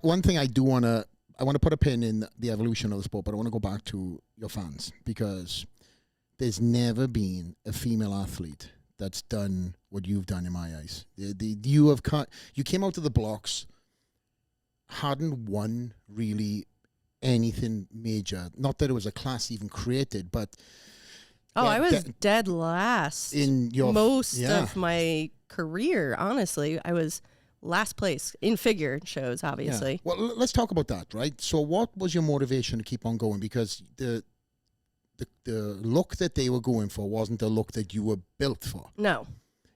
one thing I want to put a pin in the evolution of the sport, but I want to go back to your fans, because there's never been a female athlete that's done what you've done in my eyes. You came out of the blocks, hadn't won really anything major. Not that it was a class even created, but I was dead last in your most of my career. Honestly, I was last place in figure shows, obviously. Yeah. Well, let's talk about that, right? So what was your motivation to keep on going? Because the look that they were going for wasn't the look that you were built for. No.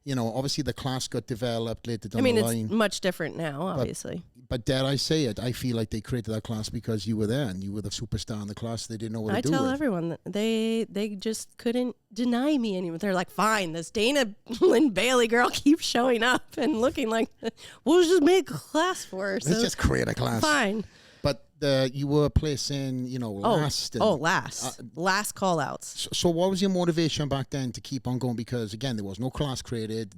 You know, obviously the class got developed later down the line. It's much different now, obviously. But dare I say it, I feel like they created that class because you were there and you were the superstar in the class. They didn't know what to do with. I tell everyone that they just couldn't deny me anymore. They're like, fine, this Dana Lynn Bailey girl keeps showing up and looking like, we'll just make a class for her. Let's just create a class. Fine. But you were placing, last. Last call outs. So what was your motivation back then to keep on going? Because, again, there was no class created.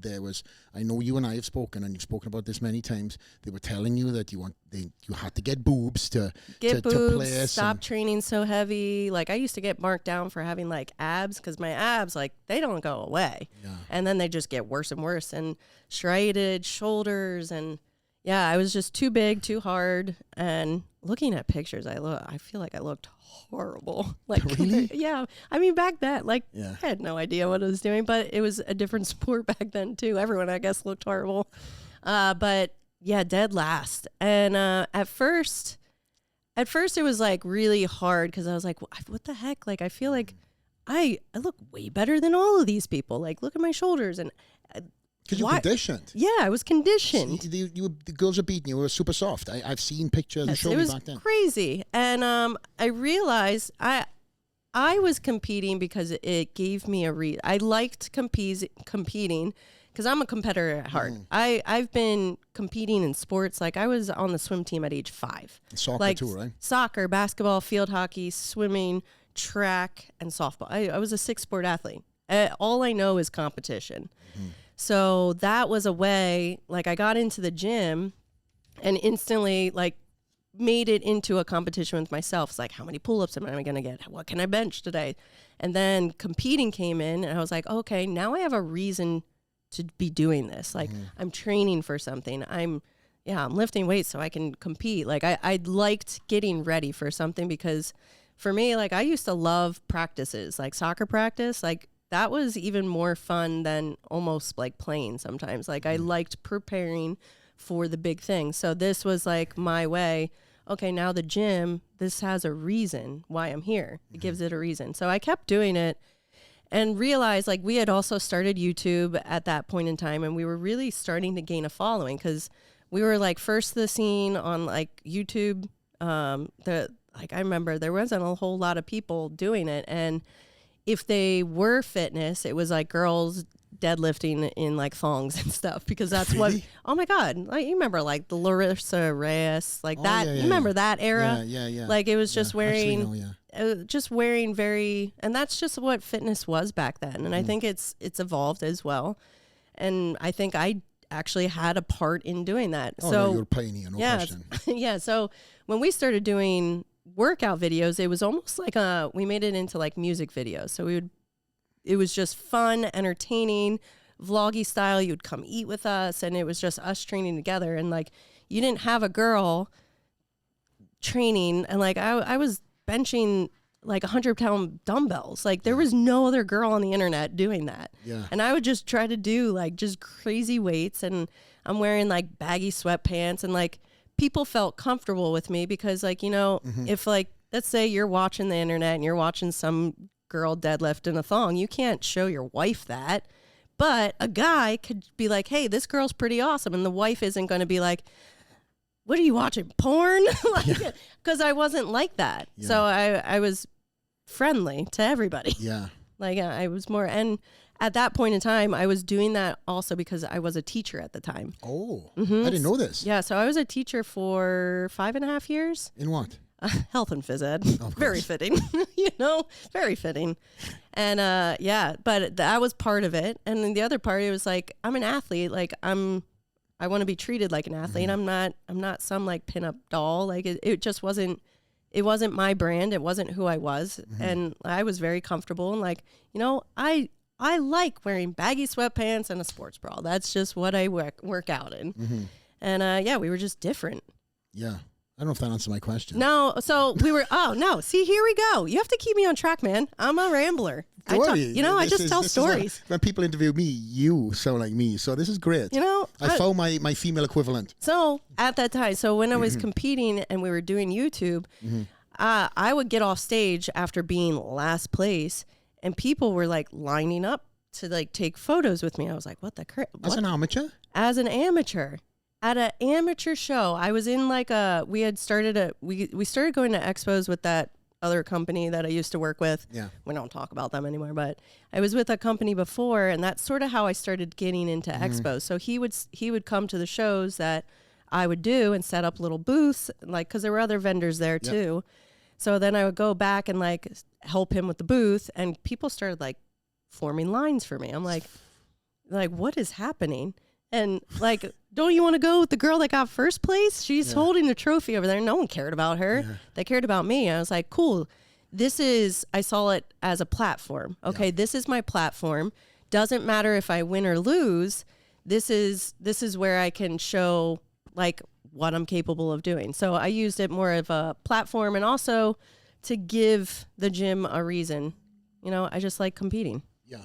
I know you and I have spoken, and you've spoken about this many times. They were telling you that you had to get boobs to place. Stop training so heavy. Like, I used to get marked down for having, like, abs, because my abs, like, they don't go away. Yeah. And then they just get worse and worse. And striated shoulders, and yeah, I was just too big, too hard, and looking at pictures, I feel like I looked horrible. Like, really? Yeah. I mean, back then, I had no idea what I was doing, but it was a different sport back then too. Everyone, I guess, looked horrible. But yeah, dead last. And at first it was like really hard because I was like, what the heck? Like, I feel like I look way better than all of these people. Like, look at my shoulders and. Because you were conditioned. Yeah, I was conditioned. The girls are beating you. You were super soft. I've seen pictures and showed me back then. It was crazy. And I realized I was competing because it gave me a reason. I liked competing because I'm a competitor at heart. I've been competing in sports. Like, I was on the swim team at age 5. Soccer too, right? Soccer, basketball, field hockey, swimming, track, and softball. I was a 6-sport athlete. All I know is competition. Mm-hmm. So that was a way, like, I got into the gym and instantly, like, made it into a competition with myself. It's like, how many pull-ups am I going to get? What can I bench today? And then competing came in, and I was like, okay, now I have a reason to be doing this. Like, I'm training for something. I'm lifting weights so I can compete. Like, I liked getting ready for something because for me, like, I used to love practices, like soccer practice, like, that was even more fun than almost like playing sometimes. Like, I liked preparing for the big thing. So this was like my way. Okay, now the gym, this has a reason why I'm here. It gives it a reason. So I kept doing it and realized, like, we had also started YouTube at that point in time, and we were really starting to gain a following because we were like first the scene on like YouTube. I remember there wasn't a whole lot of people doing it, and if they were fitness, it was like girls deadlifting in like thongs and stuff because that's really? what, oh my God. Like, you remember like the Larissa Reyes, like that, you remember that era? Yeah. Like, it was just wearing, and that's just what fitness was back then. And I think it's evolved as well. And I think I actually had a part in doing that. Oh, so no, you were pioneer, no question. Yeah. So when we started doing workout videos, it was almost like we made it into like music videos. So it was just fun, entertaining, vloggy style. You'd come eat with us, and it was just us training together. And like, you didn't have a girl training, and like I was benching like 100-pound dumbbells. Like, there was no other girl on the internet doing that. Yeah. And I would just try to do like just crazy weights, and I'm wearing like baggy sweatpants, and like, people felt comfortable with me because, like, if like, let's say you're watching the internet and you're watching some girl deadlift in a thong, you can't show your wife that, but a guy could be like, hey, this girl's pretty awesome. And the wife isn't going to be like, what are you watching, porn? Because I wasn't like that. Yeah. So I was friendly to everybody. Yeah. Like, I was more, and at that point in time, I was doing that also because I was a teacher at the time. Oh, I didn't know this. Yeah, so I was a teacher for 5.5 years. In what? Health and phys ed. Very fitting, very fitting. And but that was part of it. And then the other part, it was like, I'm an athlete. Like, I I want to be treated like an athlete. I'm not some like pinup doll. Like it just wasn't, it wasn't my brand. It wasn't who I was. And I was very comfortable. And like, you know, I like wearing baggy sweatpants and a sports bra. That's just what I work out in. And yeah, we were just different. Yeah. I don't know if that answers my question. No, so we were, oh, no. See, here we go. You have to keep me on track, man. I'm a rambler. I just tell stories. When people interview me, you sound like me. So this is great. You know, I found my female equivalent. So at that time, so when I was competing and we were doing YouTube, I would get off stage after being last place, and people were like lining up to like take photos with me. I was like, what the crap? As an amateur? As an amateur. At an amateur show, I was in like we started going to expos with that other company that I used to work with. Yeah. We don't talk about them anymore, but I was with a company before, and that's sort of how I started getting into expos. So he would come to the shows that I would do and set up little booths, like, because there were other vendors there too. So then I would go back and like help him with the booth, and people started like forming lines for me. I'm like, what is happening? And like, don't you want to go with the girl that got first place? She's holding the trophy over there. No one cared about her. Yeah. They cared about me. I was like, cool. I saw it as a platform. Okay, this is my platform. Doesn't matter if I win or lose. This is where I can show like what I'm capable of doing. So I used it more of a platform, and also to give the gym a reason. You know, I just like competing. Yeah.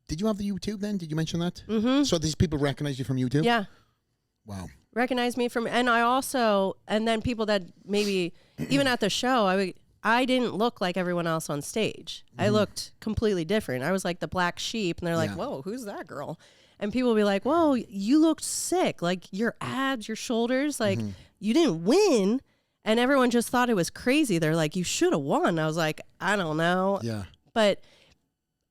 Did you have the YouTube then? Did you mention that? Mm-hmm. So these people recognize you from YouTube? Yeah. Wow. Recognize me from, and then people that maybe, even at the show, I didn't look like everyone else on stage. I looked completely different. I was like the black sheep, and they're like, whoa, who's that girl? And people will be like, whoa, you looked sick. Like your abs, your shoulders, like you didn't win. And everyone just thought it was crazy. They're like, you should have won. I was like, I don't know. Yeah. But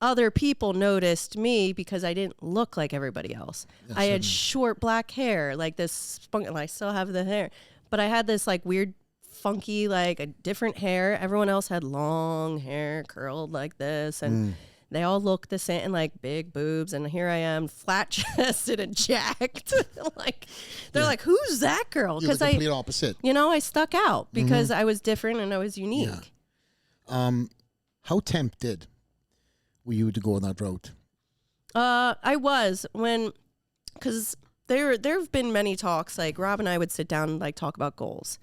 other people noticed me because I didn't look like everybody else. I had short black hair, like this spunk, and I still have the hair, but I had this like weird, funky, like a different hair. Everyone else had long hair curled like this, and they all looked the same, and like big boobs. And here I am, flat chested and jacked. Like they're like, "Who's that girl?" Because the complete opposite. You know, I stuck out because I was different and I was unique. Yeah. How tempted were you to go on that route? I was because there have been many talks. Like Rob and I would sit down and like talk about goals,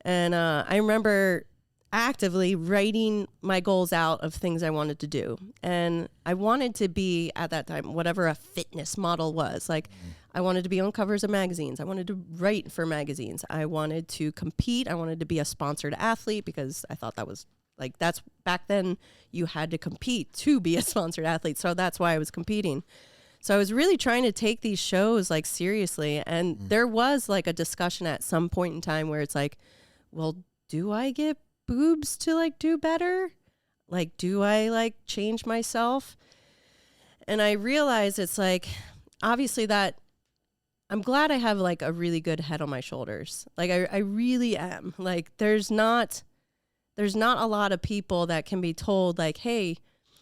and I remember actively writing my goals out of things I wanted to do, and I wanted to be at that time whatever a fitness model was. Like I wanted to be on covers of magazines. I wanted to write for magazines. I wanted to compete. I wanted to be a sponsored athlete because I thought that was. Like that's back then you had to compete to be a sponsored athlete. So that's why I was competing. So I was really trying to take these shows like seriously. And there was like a discussion at some point in time where it's like, well, do I get boobs to like do better? Like, do I like change myself? And I realized it's like, obviously that I'm glad I have like a really good head on my shoulders. Like I really am. Like there's not a lot of people that can be told like, hey,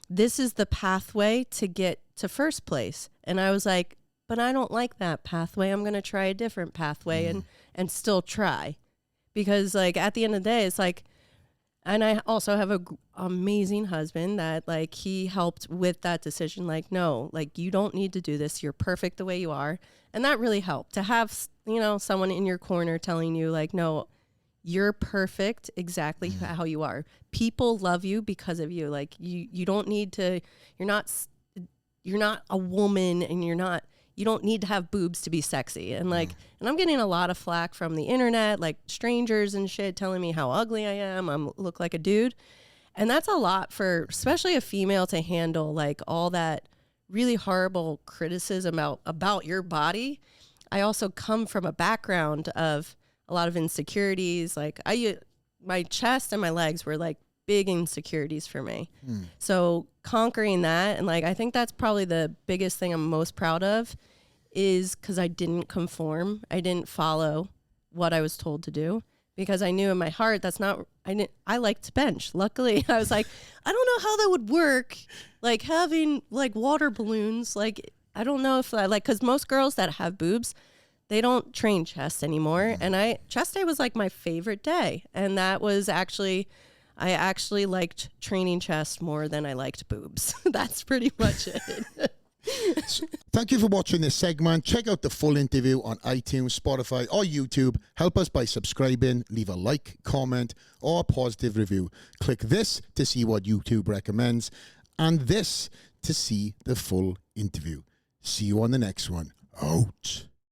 this is the pathway to get to first place. And I was like, but I don't like that pathway. I'm going to try a different pathway and still try. Because like at the end of the day, it's like, and I also have a amazing husband that like he helped with that decision. Like, no, like you don't need to do this. You're perfect the way you are. And that really helped to have, you know, someone in your corner telling you like, no, you're perfect exactly how you are. People love you because of you. Like you don't need to, you're not a woman, and you don't need to have boobs to be sexy. And like, and I'm getting a lot of flack from the internet, like strangers and shit telling me how ugly I am. I look like a dude. And that's a lot for, especially a female, to handle like all that really horrible criticism about your body. I also come from a background of a lot of insecurities. Like my chest and my legs were like big insecurities for me. So conquering that, and like I think that's probably the biggest thing I'm most proud of, is because I didn't conform. I didn't follow what I was told to do, because I knew in my heart I liked to bench. Luckily, I was like, I don't know how that would work, like having like water balloons, like I don't know if because most girls that have boobs, they don't train chest anymore. And chest day was like my favorite day. And that was I actually liked training chest more than I liked boobs. That's pretty much it. So, thank you for watching this segment. Check out the full interview on iTunes, Spotify, or YouTube. Help us by subscribing, leave a like, comment, or a positive review. Click this to see what YouTube recommends, and this to see the full interview. See you on the next one. Out.